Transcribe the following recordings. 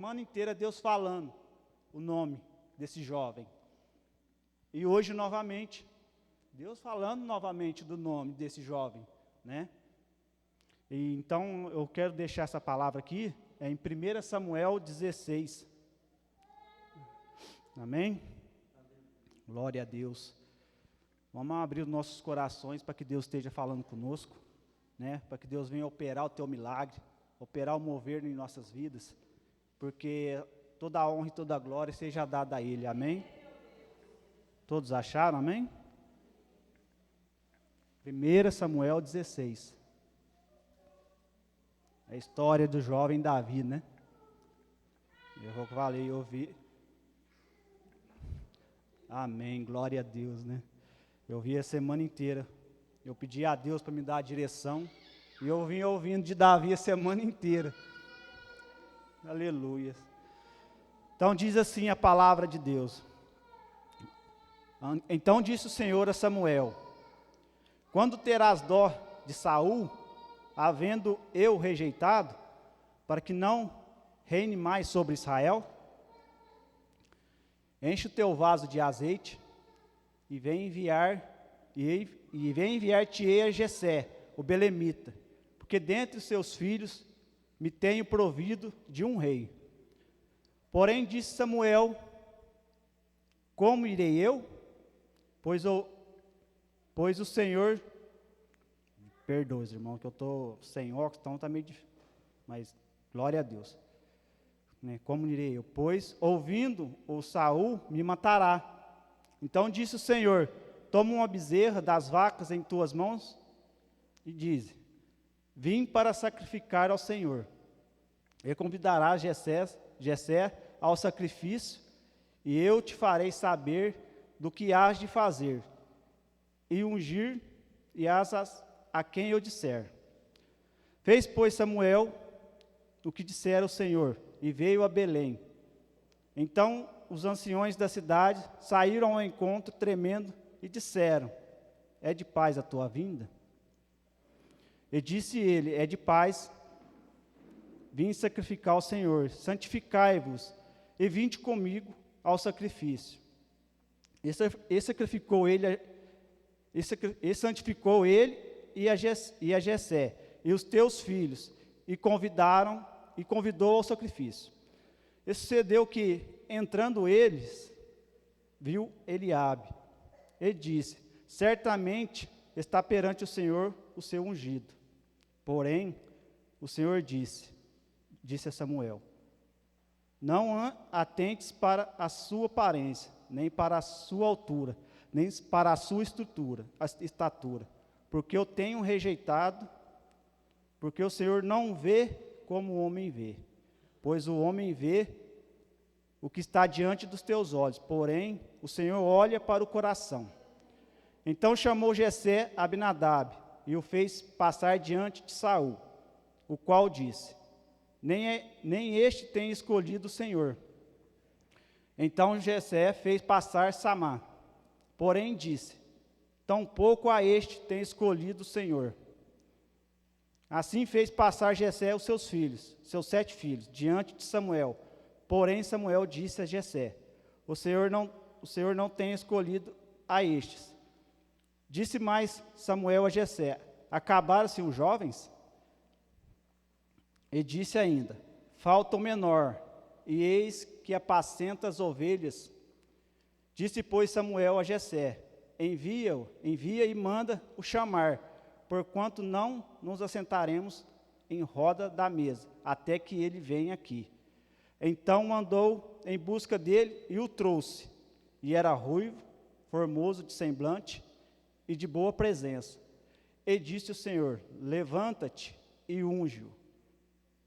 semana inteira Deus falando o nome desse jovem. E hoje novamente, Deus falando novamente do nome desse jovem, né? E então eu quero deixar essa palavra aqui, em 1 Samuel 16. Amém? Glória a Deus. Vamos abrir os nossos corações para que Deus esteja falando conosco, né? Para que Deus venha operar o teu milagre, operar o mover em nossas vidas, porque toda a honra e toda a glória seja dada a Ele, amém? Todos acharam, amém? 1 Samuel 16. A história do jovem Davi, né? Eu falei, eu ouvi. Amém, glória a Deus, né? Eu vi a semana inteira. Eu pedi a Deus para me dar a direção. E eu vim ouvindo de Davi a semana inteira. Aleluia. Então diz assim a palavra de Deus. Então disse o Senhor a Samuel: quando terás dó de Saul, havendo eu rejeitado, para que não reine mais sobre Israel? Enche o teu vaso de azeite e vem enviar-te-ei a Jessé, o belemita, porque dentre os seus filhos me tenho provido de um rei. Porém disse Samuel: como irei eu? Pois o Senhor, perdoe, irmão, que eu estou sem óculos, então está meio difícil, mas glória a Deus. Como irei eu? Pois, ouvindo o Saul, me matará. Então disse o Senhor: toma uma bezerra das vacas em tuas mãos, e diz: vim para sacrificar ao Senhor. E convidarás Jessé ao sacrifício, e eu te farei saber do que hás de fazer, e ungir e asas a quem eu disser. Fez, pois, Samuel o que dissera o Senhor, e veio a Belém. Então os anciões da cidade saíram ao encontro tremendo e disseram: é de paz a tua vinda? E disse ele: é de paz, vim sacrificar ao Senhor. Santificai-vos e vinde comigo ao sacrifício. E santificou ele e a Jessé e os teus filhos, e convidou ao sacrifício. E sucedeu que, entrando eles, viu Eliabe, e disse: certamente está perante o Senhor o seu ungido. Porém, o Senhor disse a Samuel: não atentes para a sua aparência, nem para a sua altura, nem para a sua estatura, porque eu tenho rejeitado, porque o Senhor não vê como o homem vê, pois o homem vê o que está diante dos teus olhos, porém o Senhor olha para o coração. Então chamou Jessé Abinadab e o fez passar diante de Saul, o qual disse: nem este tem escolhido o Senhor. Então Jessé fez passar Samá, porém disse: tampouco a este tem escolhido o Senhor. Assim fez passar Jessé os seus 7 filhos, diante de Samuel. Porém Samuel disse a Jessé: o Senhor não tem escolhido a estes. Disse mais Samuel a Jessé: acabaram-se os jovens? E disse ainda: falta o menor, e eis que apacenta as ovelhas. Disse, pois, Samuel a Jessé: envia e manda-o chamar, porquanto não nos assentaremos em roda da mesa, até que ele venha aqui. Então mandou em busca dele e o trouxe. E era ruivo, formoso de semblante e de boa presença. E disse o Senhor: levanta-te e unge-o,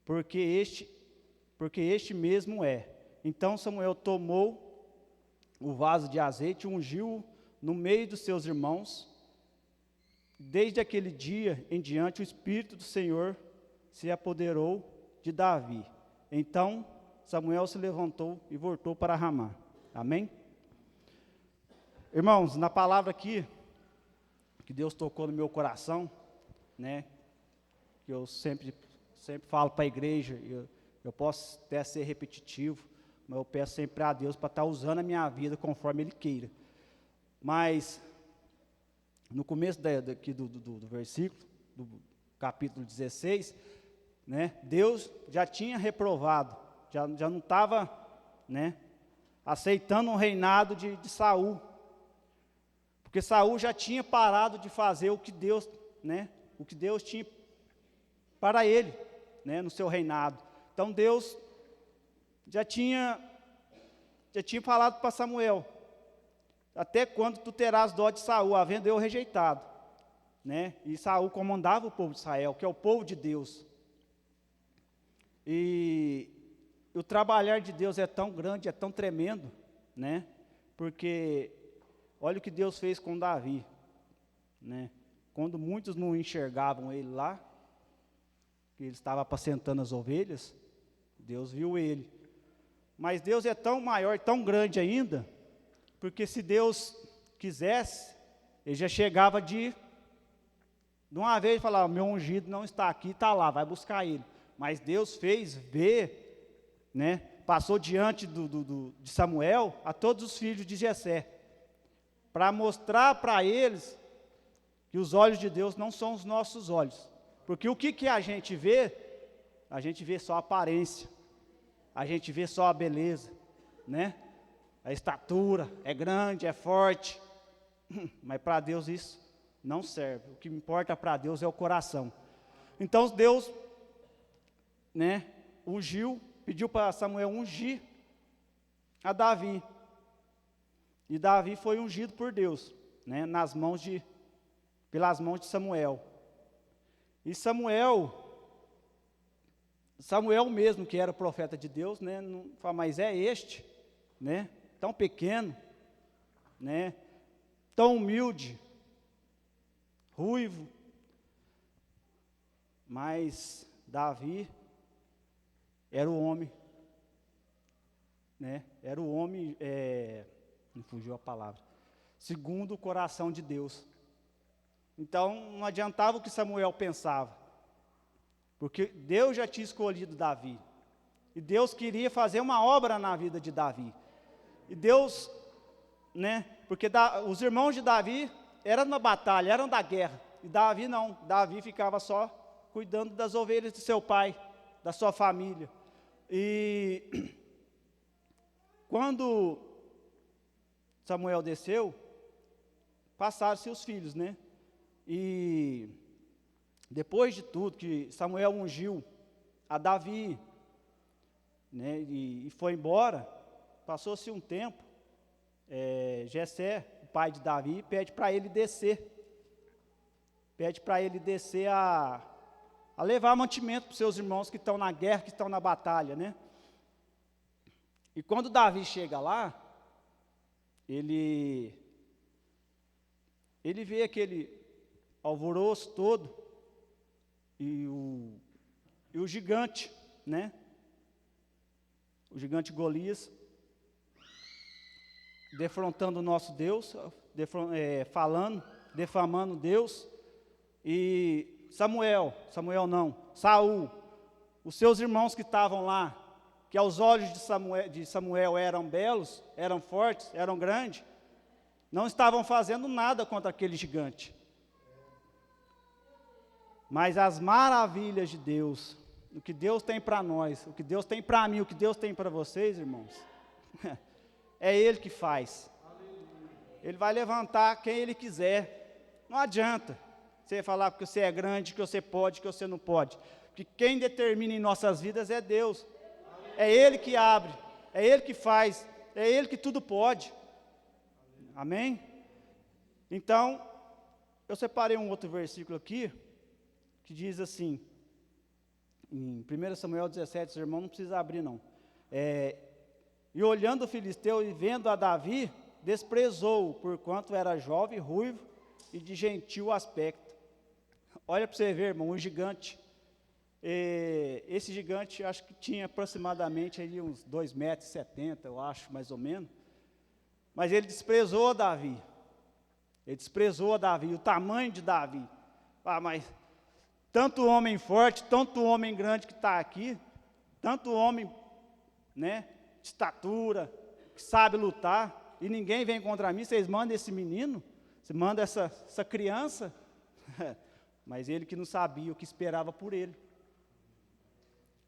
porque este mesmo é. Então Samuel tomou o vaso de azeite e ungiu-o no meio dos seus irmãos. Desde aquele dia em diante, o Espírito do Senhor se apoderou de Davi. Então Samuel se levantou e voltou para Ramá. Amém? Irmãos, na palavra aqui, que Deus tocou no meu coração, né? Que eu sempre falo para a igreja, Eu posso até ser repetitivo, mas eu peço sempre a Deus para estar usando a minha vida conforme Ele queira. Mas, no começo aqui do versículo, do capítulo 16, né, Deus já tinha reprovado, já não estava, né, aceitando o reinado de Saul, porque Saul já tinha parado de fazer o que Deus, né, o que Deus tinha para ele, né, no seu reinado. Então Deus já tinha falado para Samuel: até quando tu terás dó de Saul, havendo eu rejeitado, né? E Saul comandava o povo de Israel, que é o povo de Deus. E o trabalhar de Deus é tão grande, é tão tremendo, né? Porque olha o que Deus fez com Davi, né? Quando muitos não enxergavam ele lá, que ele estava apacentando as ovelhas, Deus viu ele. Mas Deus é tão maior, tão grande ainda, porque se Deus quisesse, Ele já chegava de uma vez e falava: meu ungido não está aqui, está lá, vai buscar ele. Mas Deus fez ver, né, passou diante de Samuel a todos os filhos de Jessé, para mostrar para eles que os olhos de Deus não são os nossos olhos. Porque o que a gente vê? A gente vê só a aparência, a gente vê só a beleza, né? A estatura, é grande, é forte, mas para Deus isso não serve. O que importa para Deus é o coração. Então Deus, né, ungiu, pediu para Samuel ungir a Davi, e Davi foi ungido por Deus, né, pelas mãos de Samuel. E Samuel mesmo, que era o profeta de Deus, né, não fala: mas é este, né, tão pequeno, né, tão humilde, ruivo. Mas Davi era o homem, né, era o homem, me fugiu a palavra, segundo o coração de Deus. Então não adiantava o que Samuel pensava, porque Deus já tinha escolhido Davi, e Deus queria fazer uma obra na vida de Davi. E Deus, né, porque os irmãos de Davi eram na batalha, eram da guerra, e Davi não, Davi ficava só cuidando das ovelhas de seu pai, da sua família. E quando Samuel desceu, passaram-se os filhos, né, e depois de tudo que Samuel ungiu a Davi, né, e foi embora, passou-se um tempo, Jessé, o pai de Davi, pede para ele descer a levar mantimento para os seus irmãos que estão na guerra, que estão na batalha, né? E quando Davi chega lá, ele vê aquele alvoroço todo, e o gigante, né? O gigante Golias, defrontando o nosso Deus, defamando Deus. E Saul, os seus irmãos que estavam lá, que aos olhos de Samuel eram belos, eram fortes, eram grandes, não estavam fazendo nada contra aquele gigante. Mas as maravilhas de Deus, o que Deus tem para nós, o que Deus tem para mim, o que Deus tem para vocês, irmãos, é Ele que faz. Ele vai levantar quem Ele quiser. Não adianta você falar que você é grande, que você pode, que você não pode. Porque quem determina em nossas vidas é Deus. É Ele que abre, é Ele que faz, é Ele que tudo pode. Amém? Então, eu separei um outro versículo aqui, que diz assim, em 1 Samuel 17, os irmãos não precisam abrir não. E olhando o filisteu e vendo a Davi, desprezou-o, porquanto era jovem, ruivo e de gentil aspecto. Olha para você ver, irmão, um gigante. Esse gigante, acho que tinha aproximadamente ali uns 2,70 m, eu acho, mais ou menos. Mas ele desprezou Davi. Ele desprezou Davi, o tamanho de Davi. Mas tanto homem forte, tanto homem grande que está aqui, tanto homem, né, de estatura, que sabe lutar, e ninguém vem contra mim, vocês mandam esse menino, você manda essa criança, mas ele que não sabia o que esperava por ele.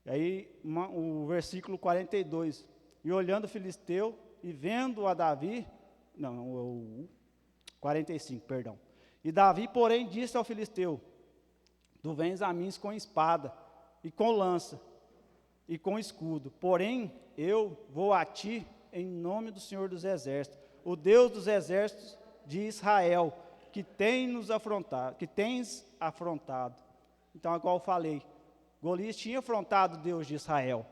E aí, o versículo 42, e olhando o filisteu, e vendo a Davi, não, o 45, perdão, e Davi, porém, disse ao filisteu, tu vens a mim com espada, e com lança, e com escudo, porém, eu vou a ti em nome do Senhor dos Exércitos, o Deus dos Exércitos de Israel, que tens afrontado. Então, igual eu falei, Golias tinha afrontado o Deus de Israel.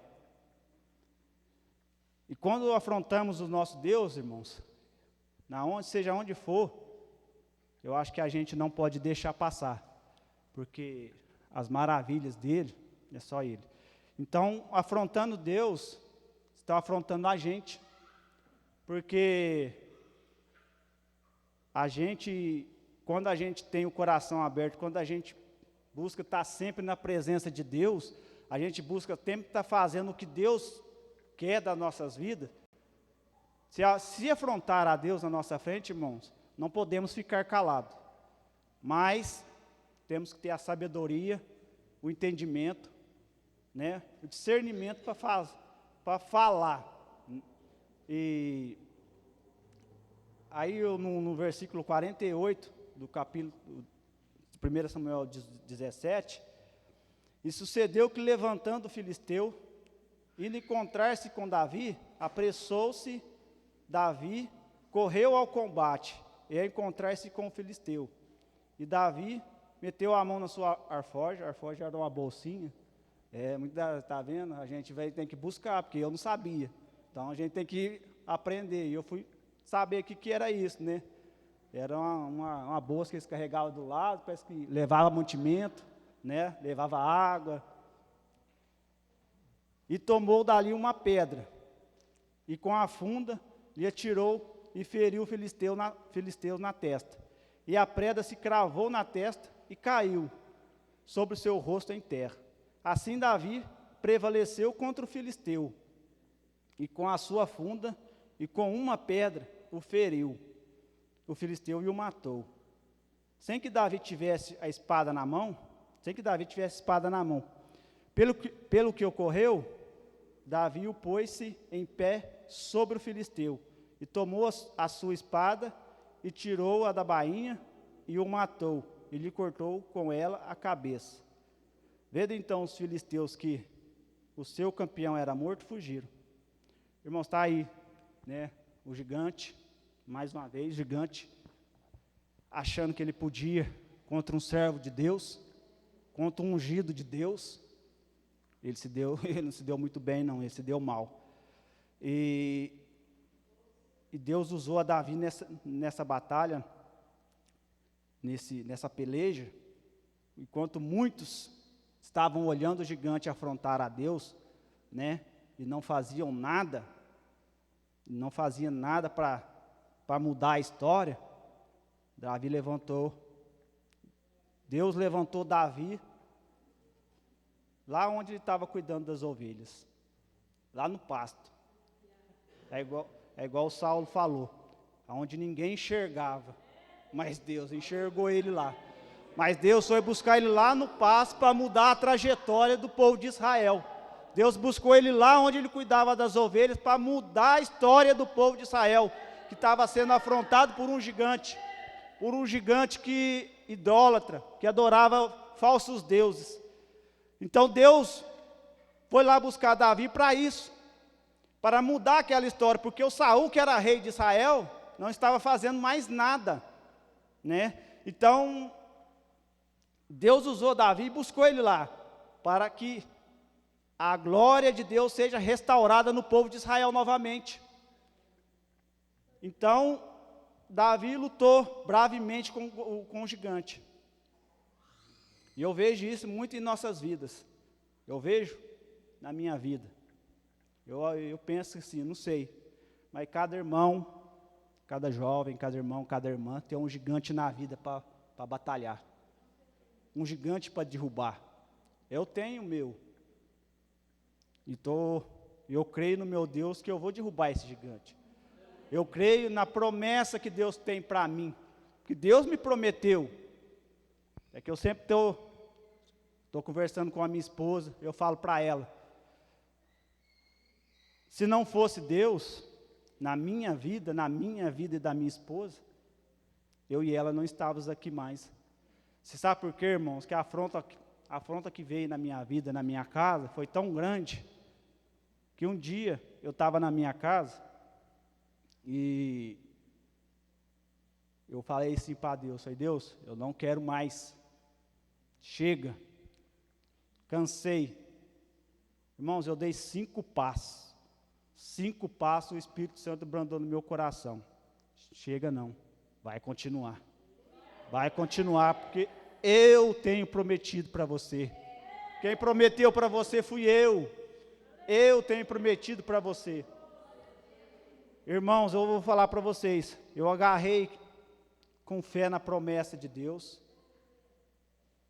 E quando afrontamos o nosso Deus, irmãos, seja onde for, eu acho que a gente não pode deixar passar, porque as maravilhas dele, é só ele. Então, afrontando Deus, está afrontando a gente, porque quando a gente tem o coração aberto, quando a gente busca estar sempre na presença de Deus, a gente busca sempre estar fazendo o que Deus quer das nossas vidas. Se afrontar a Deus na nossa frente, irmãos, não podemos ficar calados, mas temos que ter a sabedoria, o entendimento, né, o discernimento para falar. E aí no versículo 48 do capítulo 1 Samuel 17, e sucedeu que levantando o filisteu, indo encontrar-se com Davi, apressou-se Davi, correu ao combate, e a encontrar-se com o filisteu. E Davi meteu a mão na sua arfoge, a arfoge era uma bolsinha, está vendo? A gente tem que buscar, porque eu não sabia. Então a gente tem que aprender, e eu fui saber o que era isso, né? Era uma bolsa que eles carregavam do lado, parece que levava mantimento, né? Levava água. E tomou dali uma pedra, e com a funda lhe atirou e feriu o filisteu na testa. E a pedra se cravou na testa e caiu sobre o seu rosto em terra. Assim Davi prevaleceu contra o filisteu, e com a sua funda e com uma pedra o feriu, o filisteu, e o matou. Sem que Davi tivesse a espada na mão, pelo que ocorreu, Davi o pôs-se em pé sobre o filisteu, e tomou a sua espada, e tirou-a da bainha, e o matou, e lhe cortou com ela a cabeça. Vendo então os filisteus que o seu campeão era morto, fugiram. Irmãos, está aí, né, o gigante, mais uma vez, gigante, achando que ele podia, contra um servo de Deus, contra um ungido de Deus, ele não se deu muito bem, não, ele se deu mal. E Deus usou a Davi nessa batalha, nessa peleja, enquanto muitos estavam olhando o gigante afrontar a Deus, né, e não faziam nada para mudar a história. Deus levantou Davi, lá onde ele estava cuidando das ovelhas, lá no pasto. É igual o Saulo falou, onde ninguém enxergava, mas Deus enxergou ele lá. Mas Deus foi buscar ele lá no pasto para mudar a trajetória do povo de Israel. Deus buscou ele lá onde ele cuidava das ovelhas para mudar a história do povo de Israel, que estava sendo afrontado por um gigante que idólatra, que adorava falsos deuses. Então Deus foi lá buscar Davi para isso, para mudar aquela história, porque o Saul, que era rei de Israel, não estava fazendo mais nada, né? Então Deus usou Davi e buscou ele lá, para que a glória de Deus seja restaurada no povo de Israel novamente. Então Davi lutou bravemente com o gigante. E eu vejo isso muito em nossas vidas. Eu vejo na minha vida. Eu penso assim, não sei, mas cada irmão, cada jovem, cada irmão, cada irmã tem um gigante na vida para batalhar. Um gigante para derrubar. Eu tenho o meu. Eu creio no meu Deus que eu vou derrubar esse gigante. Eu creio na promessa que Deus tem para mim, que Deus me prometeu. É que eu sempre estou conversando com a minha esposa, eu falo para ela, se não fosse Deus, na minha vida e da minha esposa, eu e ela não estávamos aqui mais. Você sabe por quê, irmãos? Que a afronta que veio na minha vida, na minha casa, foi tão grande, que um dia eu estava na minha casa, e eu falei assim para Deus, falei, Deus, eu não quero mais, chega, cansei. Irmãos, eu dei 5 passos, o Espírito Santo brandou no meu coração, chega não, vai continuar, porque eu tenho prometido para você, quem prometeu para você fui eu tenho prometido para você. Irmãos, eu vou falar para vocês, eu agarrei com fé na promessa de Deus,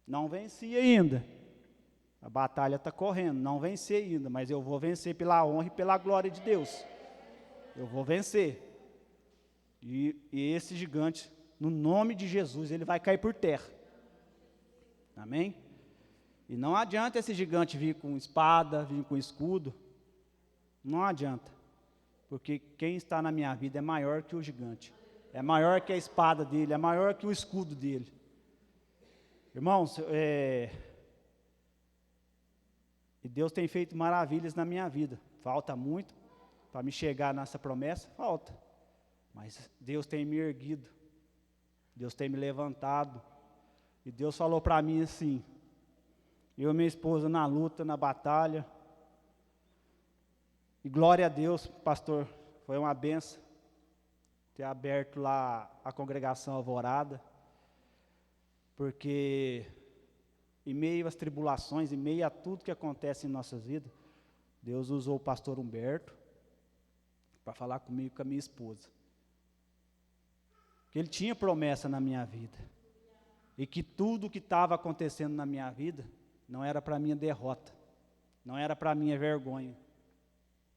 não venci ainda, a batalha está correndo, não venci ainda, mas eu vou vencer pela honra e pela glória de Deus, eu vou vencer, e esse gigante, no nome de Jesus, ele vai cair por terra, amém? E não adianta esse gigante vir com espada, vir com escudo, não adianta, porque quem está na minha vida é maior que o gigante, é maior que a espada dele, é maior que o escudo dele. Irmãos, e Deus tem feito maravilhas na minha vida, falta muito para me chegar nessa promessa, falta, mas Deus tem me erguido, Deus tem me levantado, e Deus falou para mim assim, eu e minha esposa na luta, na batalha, e glória a Deus, pastor, foi uma benção ter aberto lá a congregação Alvorada, porque em meio às tribulações, em meio a tudo que acontece em nossas vidas, Deus usou o pastor Humberto para falar comigo e com a minha esposa, que ele tinha promessa na minha vida, e que tudo que estava acontecendo na minha vida, não era para minha derrota, não era para minha vergonha,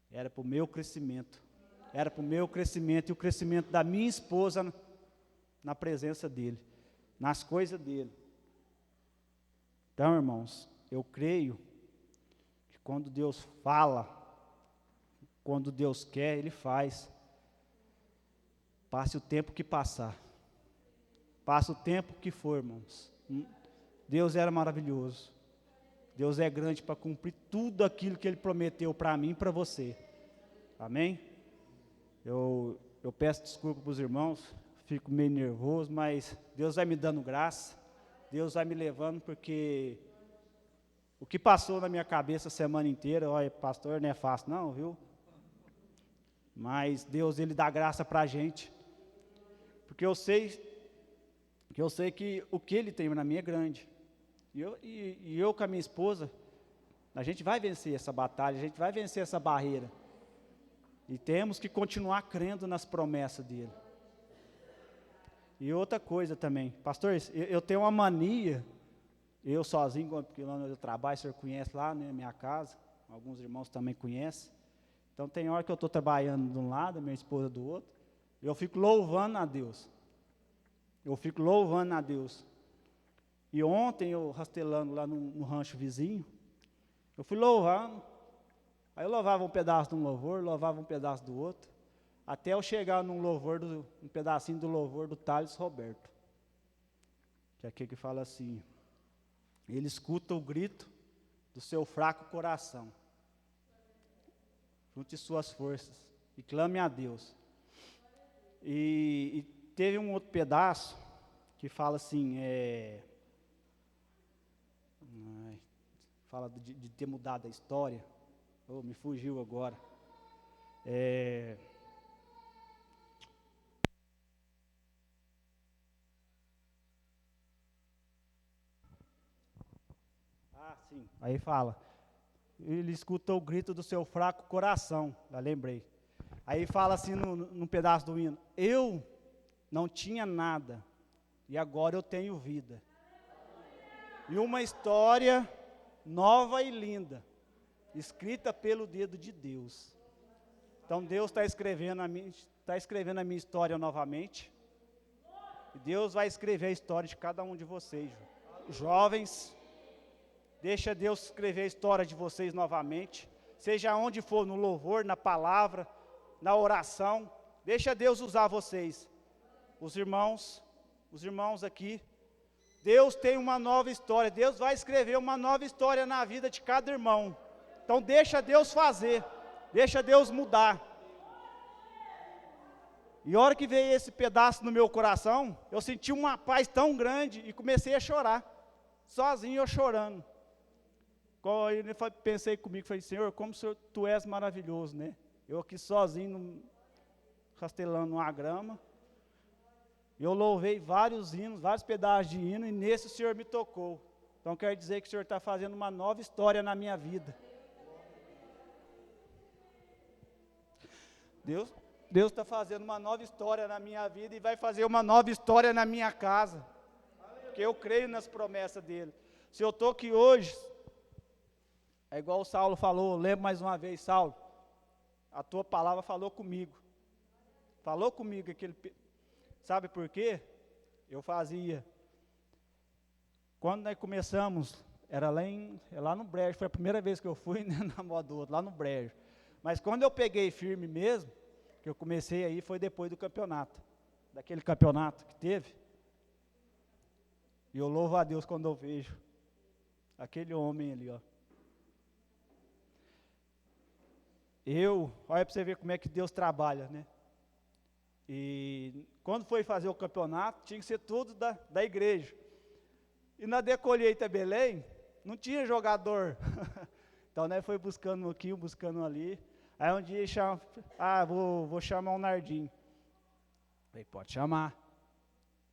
era para o meu crescimento, e o crescimento da minha esposa na presença dele, nas coisas dele. Então, irmãos, eu creio que quando Deus fala, quando Deus quer, Ele faz. Passe o tempo que passar, passe o tempo que for, irmãos. Deus era maravilhoso. Deus é grande para cumprir tudo aquilo que Ele prometeu para mim e para você. Amém? Eu peço desculpa para os irmãos, fico meio nervoso, mas Deus vai me dando graça, Deus vai me levando, porque o que passou na minha cabeça a semana inteira, olha, pastor, não é fácil não, viu? Mas Deus, Ele dá graça para a gente, porque eu sei que o que Ele tem na minha é grande. E eu com a minha esposa, a gente vai vencer essa batalha, a gente vai vencer essa barreira. E temos que continuar crendo nas promessas dEle. E outra coisa também, pastor, eu tenho uma mania, eu sozinho, porque lá onde eu trabalho, o senhor conhece lá, né, minha casa, alguns irmãos também conhecem. Então tem hora que eu estou trabalhando de um lado, minha esposa do outro, eu fico louvando a Deus. E ontem, eu rastelando lá no rancho vizinho, eu fui louvando, aí eu louvava um pedaço de um louvor, louvava um pedaço do outro, até eu chegar um pedacinho do louvor do Thales Roberto, que é aquele que fala assim, ele escuta o grito do seu fraco coração, junte suas forças e clame a Deus. E teve um outro pedaço que fala assim, fala de ter mudado a história, me fugiu agora, sim, aí fala, ele escutou o grito do seu fraco coração, já lembrei, aí fala assim num pedaço do hino, eu não tinha nada, e agora eu tenho vida, e uma história nova e linda, escrita pelo dedo de Deus. Então Deus está escrevendo a minha história novamente. E Deus vai escrever a história de cada um de vocês. Jovens, deixa Deus escrever a história de vocês novamente. Seja onde for, no louvor, na palavra, na oração. Deixa Deus usar vocês. Os irmãos aqui. Deus tem uma nova história. Deus vai escrever uma nova história na vida de cada irmão. Então deixa Deus fazer. Deixa Deus mudar. E a hora que veio esse pedaço no meu coração, eu senti uma paz tão grande e comecei a chorar. Sozinho eu chorando. Eu pensei comigo, falei, Senhor, como Tu és maravilhoso, né? Eu aqui sozinho, rastelando uma grama. Eu louvei vários hinos, vários pedaços de hino, e nesse o Senhor me tocou. Então quer dizer que o Senhor está fazendo uma nova história na minha vida. Deus está fazendo uma nova história na minha vida e vai fazer uma nova história na minha casa. Porque eu creio nas promessas dele. Se eu estou aqui hoje, é igual o Saulo falou, lembro mais uma vez, Saulo, a tua palavra falou comigo. Falou comigo aquele. Sabe por quê? Eu fazia. Quando nós começamos, era lá no Brejo, foi a primeira vez que eu fui, né, na moda do outro, lá no Brejo. Mas quando eu peguei firme mesmo, que eu comecei aí, foi depois do campeonato. Daquele campeonato que teve. E eu louvo a Deus quando eu vejo aquele homem ali, ó. Olha para você ver como é que Deus trabalha, né? E quando foi fazer o campeonato, tinha que ser tudo da igreja. E na Decolheita Belém, não tinha jogador. Então, né, foi buscando aqui, buscando ali. Aí um dia vou chamar o Nardim. Falei, pode chamar.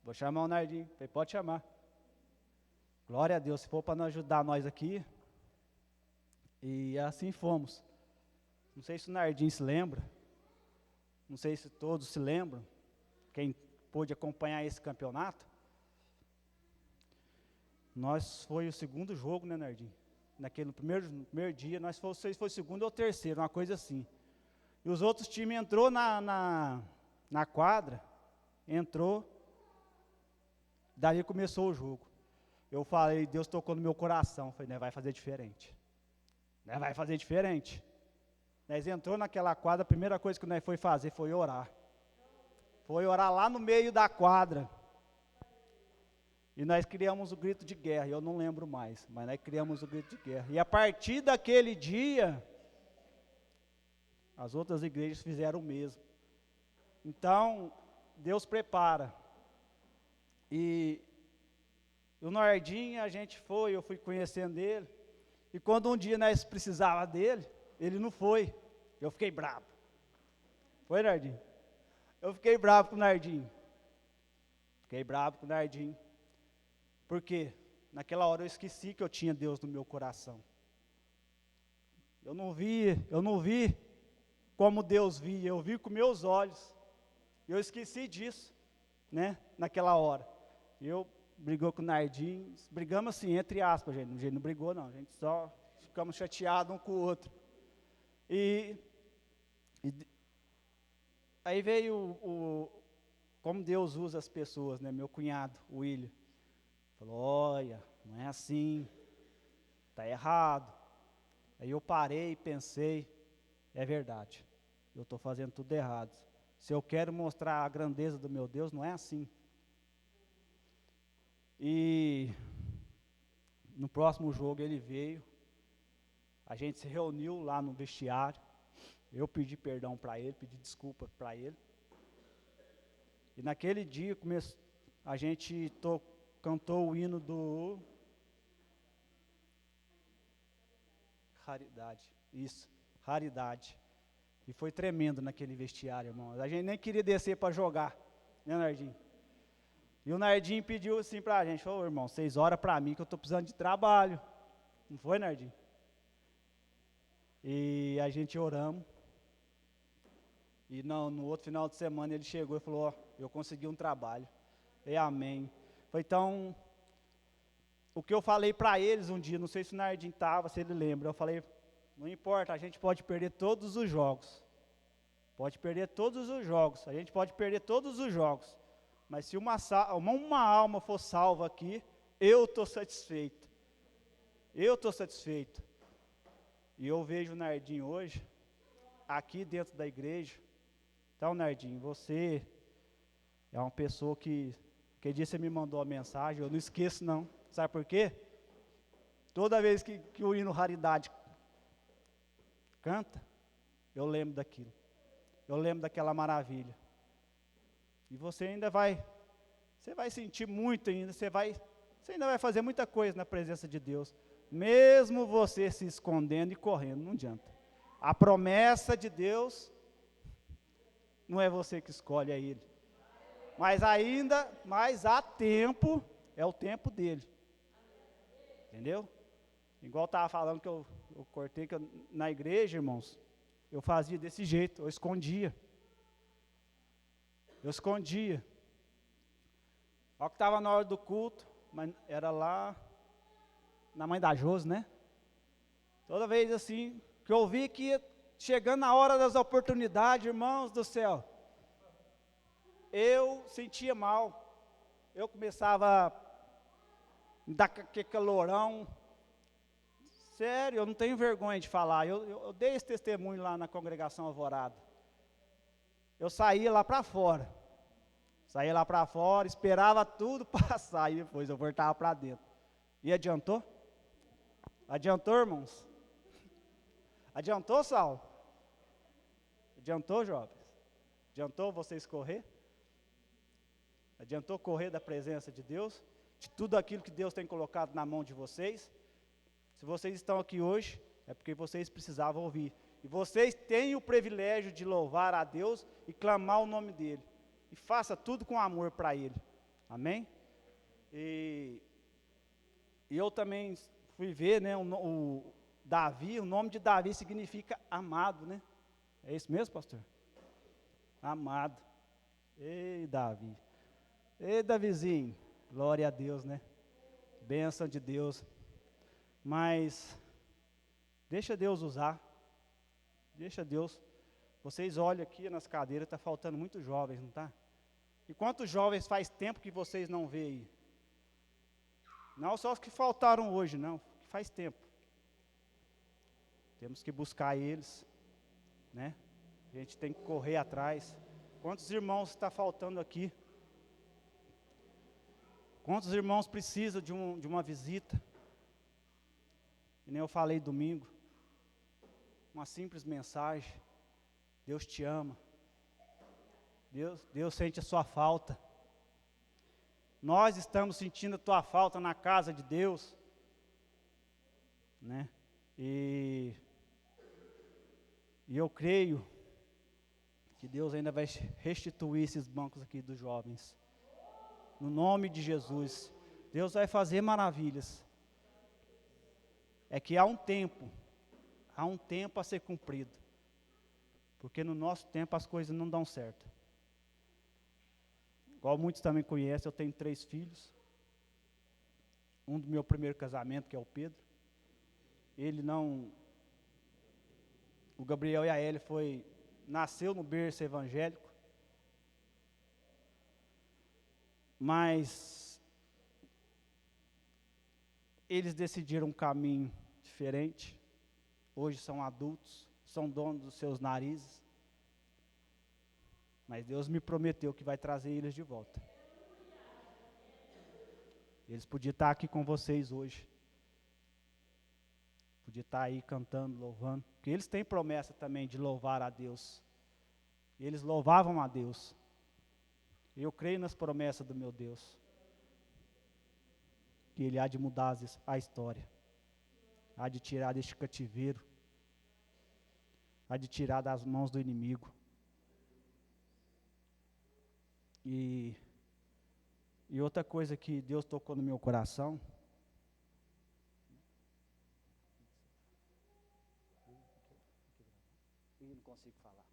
Vou chamar o Nardim. Falei, pode chamar. Glória a Deus, se for para nos ajudar nós aqui. E assim fomos. Não sei se o Nardim se lembra. Não sei se todos se lembram. Quem pôde acompanhar esse campeonato. Foi o segundo jogo, né, Nardim? No primeiro dia, não sei se foi o segundo ou o terceiro, uma coisa assim. E os outros times entrou na quadra, daí começou o jogo. Eu falei, Deus tocou no meu coração, falei, né, vai fazer diferente. Né, vai fazer diferente. Nós entrou naquela quadra, a primeira coisa que nós foi fazer foi orar. Foi orar lá no meio da quadra. E nós criamos o grito de guerra, eu não lembro mais, mas nós criamos o grito de guerra. E a partir daquele dia, as outras igrejas fizeram o mesmo. Então, Deus prepara. E o Nardim, eu fui conhecendo ele, e quando um dia nós precisávamos dele, ele não foi. Eu fiquei bravo. Foi, Nardim? Eu fiquei bravo com o Nardim. Porque naquela hora eu esqueci que eu tinha Deus no meu coração. Eu não vi como Deus via, eu vi com meus olhos. Eu esqueci disso, né, naquela hora. Eu brigou com o Nardim, brigamos assim, entre aspas, gente. A gente não brigou não, a gente só ficamos chateados um com o outro. E aí veio como Deus usa as pessoas, né, meu cunhado, o William. Falou, olha, não é assim, está errado. Aí eu parei e pensei, é verdade, eu estou fazendo tudo errado. Se eu quero mostrar a grandeza do meu Deus, não é assim. E no próximo jogo ele veio, a gente se reuniu lá no vestiário, eu pedi perdão para ele, pedi desculpa para ele. E naquele dia a gente cantou o hino do Raridade. E foi tremendo naquele vestiário, irmão. A gente nem queria descer para jogar, né, Nardim? E o Nardim pediu assim para a gente, falou, irmão, 6 horas para mim que eu estou precisando de trabalho. Não foi, Nardim? E a gente oramos. E no outro final de semana ele chegou e falou, eu consegui um trabalho. E amém. Então, o que eu falei para eles um dia, não sei se o Nardim estava, se ele lembra, eu falei, Não importa, a gente pode perder todos os jogos. Pode perder todos os jogos. A gente pode perder todos os jogos. Mas se uma alma for salva aqui, eu estou satisfeito. Eu estou satisfeito. E eu vejo o Nardinho hoje, aqui dentro da igreja. Então, Nardinho, você é uma pessoa que dia você me mandou a mensagem, eu não esqueço não. Sabe por quê? Toda vez que o hino Raridade canta, eu lembro daquilo. Eu lembro daquela maravilha. E você ainda vai sentir muito ainda, você ainda vai fazer muita coisa na presença de Deus. Mesmo você se escondendo e correndo, não adianta. A promessa de Deus não é você que escolhe, é Ele. Mas há tempo, é o tempo dele. Entendeu? Igual estava falando que eu cortei, que na igreja, irmãos, eu fazia desse jeito, eu escondia. Olha que estava na hora do culto, mas era lá na Mãe da Josi, né? Toda vez assim, que eu vi que ia chegando na hora das oportunidades, irmãos do céu, eu sentia mal. Eu começava a me dar aquele calorão. Sério, eu não tenho vergonha de falar. Eu dei esse testemunho lá na congregação Alvorada. Eu saía lá para fora. Esperava tudo passar e depois eu voltava para dentro. E adiantou? Adiantou, irmãos? Adiantou, Saulo? Adiantou, jovens? Adiantou vocês correr? Adiantou correr da presença de Deus? De tudo aquilo que Deus tem colocado na mão de vocês? Se vocês estão aqui hoje, é porque vocês precisavam ouvir. E vocês têm o privilégio de louvar a Deus e clamar o nome dEle. E faça tudo com amor para Ele. Amém? E eu também fui ver, né, o Davi, o nome de Davi significa amado, né? É isso mesmo, pastor? Amado. Ei, Davi. Ei, Davizinho. Glória a Deus, né? Bênção de Deus. Mas deixa Deus usar. Deixa Deus. Vocês olham aqui nas cadeiras, está faltando muitos jovens, não está? E quantos jovens faz tempo que vocês não veem aí? Não só os que faltaram hoje, não, que faz tempo. Temos que buscar eles, né? A gente tem que correr atrás. Quantos irmãos está faltando aqui? Quantos irmãos precisam de uma visita? E nem eu falei domingo. Uma simples mensagem. Deus te ama. Deus sente a sua falta. Nós estamos sentindo a tua falta na casa de Deus, né? E eu creio que Deus ainda vai restituir esses bancos aqui dos jovens. No nome de Jesus, Deus vai fazer maravilhas. É que há um tempo a ser cumprido. Porque no nosso tempo as coisas não dão certo. Igual muitos também conhecem, eu tenho 3 filhos. Um do meu primeiro casamento, que é o Pedro. O Gabriel e a Eli nasceu no berço evangélico. Mas eles decidiram um caminho diferente. Hoje são adultos, são donos dos seus narizes. Mas Deus me prometeu que vai trazer eles de volta. Eles podiam estar aqui com vocês hoje. Podiam estar aí cantando, louvando. Porque eles têm promessa também de louvar a Deus. Eles louvavam a Deus. Eu creio nas promessas do meu Deus. Que Ele há de mudar a história. Há de tirar deste cativeiro. Há de tirar das mãos do inimigo. E outra coisa que Deus tocou no meu coração. Não consigo falar.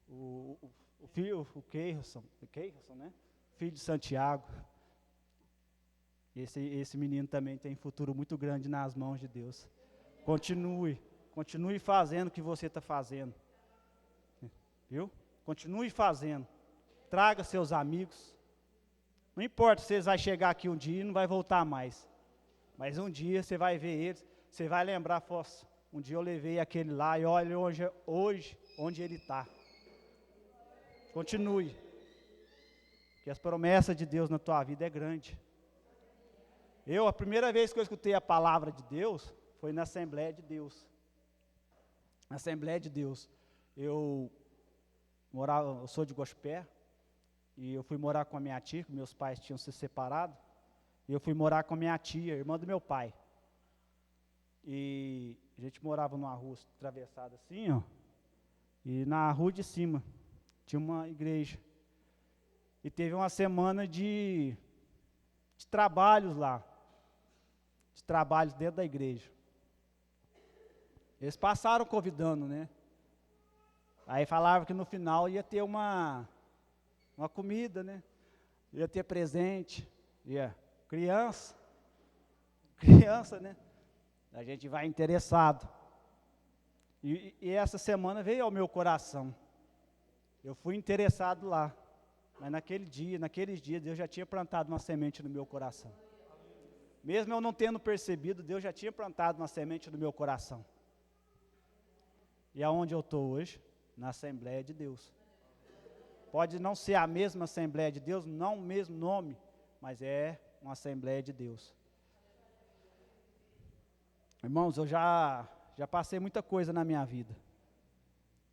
O filho, o Keirson, né? Filho de Santiago. Esse menino também tem futuro muito grande nas mãos de Deus. Continue fazendo o que você está fazendo. Viu? Continue fazendo. Traga seus amigos. Não importa se vocês vão chegar aqui um dia e não vai voltar mais. Mas um dia você vai ver eles, você vai lembrar, um dia eu levei aquele lá e olha hoje onde ele está. Continue. Porque as promessas de Deus na tua vida é grande. A primeira vez que eu escutei a palavra de Deus, foi na Assembleia de Deus. Na Assembleia de Deus. Eu sou de Gospé, e eu fui morar com a minha tia, que meus pais tinham se separado, e eu fui morar com a minha tia, irmã do meu pai. E a gente morava numa rua atravessada assim, ó, e na rua de cima tinha uma igreja. E teve uma semana de trabalhos lá, de trabalhos dentro da igreja. Eles passaram convidando, né? Aí falavam que no final ia ter uma comida, né? Ia ter presente, criança, né? A gente vai interessado. E essa semana veio ao meu coração. Eu fui interessado lá. Mas naqueles dias, Deus já tinha plantado uma semente no meu coração. Mesmo eu não tendo percebido, Deus já tinha plantado uma semente no meu coração. E aonde eu estou hoje? Na Assembleia de Deus. Pode não ser a mesma Assembleia de Deus, não o mesmo nome, mas é uma Assembleia de Deus. Irmãos, eu já passei muita coisa na minha vida.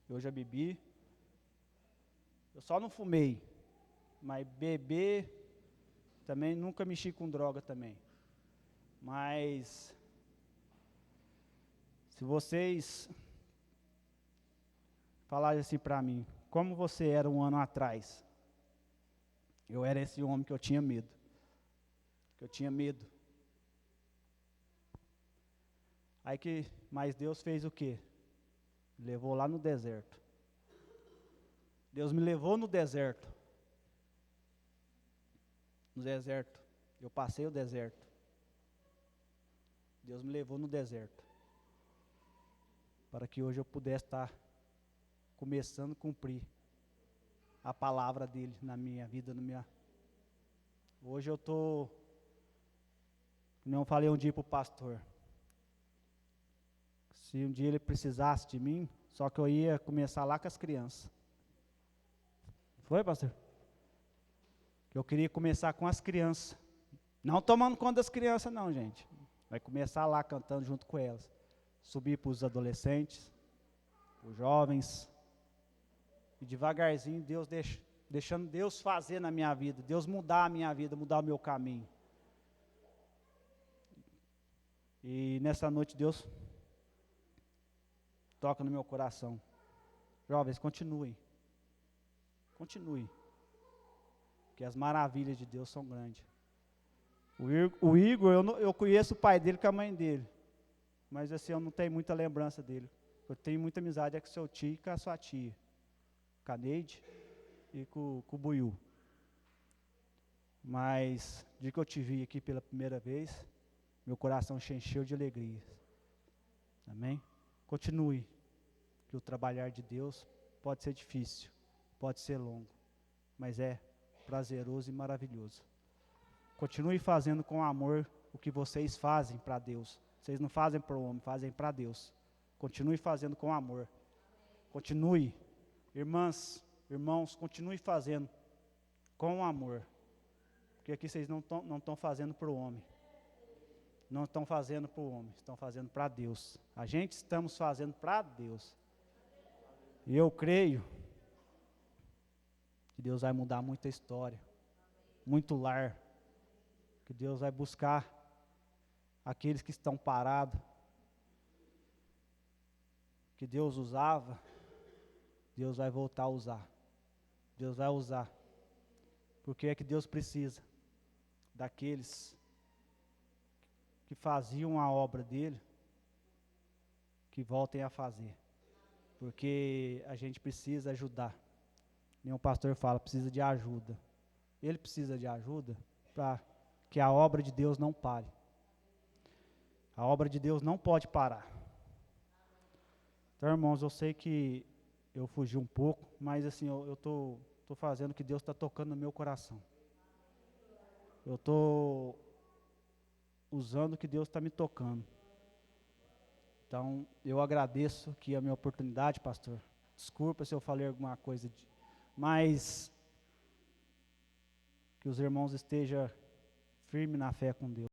Eu já bebi. Eu só não fumei. Mas beber, também nunca mexi com droga também. Mas, se vocês falarem assim para mim, como você era um ano atrás? Eu era esse homem que eu tinha medo. Mas Deus fez o quê? Me levou lá no deserto. Deus me levou no deserto. Eu passei o deserto. Deus me levou no deserto. Para que hoje eu pudesse estar começando a cumprir a palavra dele na minha vida, Hoje eu estou, como eu falei um dia para o pastor, se um dia ele precisasse de mim, só que eu ia começar lá com as crianças. Foi, pastor? Eu queria começar com as crianças. Não tomando conta das crianças não, gente. Vai começar lá cantando junto com elas. Subir para os adolescentes, os jovens. E devagarzinho, deixando Deus fazer na minha vida. Deus mudar a minha vida, mudar o meu caminho. E nessa noite Deus toca no meu coração. Jovens, continuem. Porque as maravilhas de Deus são grandes. O Igor, eu conheço o pai dele com a mãe dele. Mas assim, eu não tenho muita lembrança dele. Eu tenho muita amizade com o seu tio e com a sua tia. Com a Neide e com o Buiú. Mas, de que eu te vi aqui pela primeira vez, meu coração se encheu de alegria. Amém? Continue. Que o trabalhar de Deus pode ser difícil, pode ser longo, mas é prazeroso e maravilhoso. Continue fazendo com amor o que vocês fazem para Deus. Vocês não fazem para o homem, fazem para Deus. Continue fazendo com amor. Continue, irmãs, irmãos, continue fazendo com amor. Porque aqui vocês não estão fazendo para o homem. Não estão fazendo para o homem, estão fazendo para Deus. A gente estamos fazendo para Deus. E eu creio que Deus vai mudar muita história, muito lar, que Deus vai buscar aqueles que estão parados, que Deus usava, Deus vai voltar a usar. Deus vai usar. Porque é que Deus precisa daqueles que faziam a obra dele, que voltem a fazer. Porque a gente precisa ajudar. Nem o pastor fala, precisa de ajuda. Ele precisa de ajuda para que a obra de Deus não pare. A obra de Deus não pode parar. Então, irmãos, eu sei que eu fugi um pouco, mas assim, eu estou fazendo o que Deus está tocando no meu coração. Eu estou usando o que Deus está me tocando. Então, eu agradeço aqui a minha oportunidade, pastor. Desculpa se eu falei alguma coisa, mas que os irmãos estejam firmes na fé com Deus.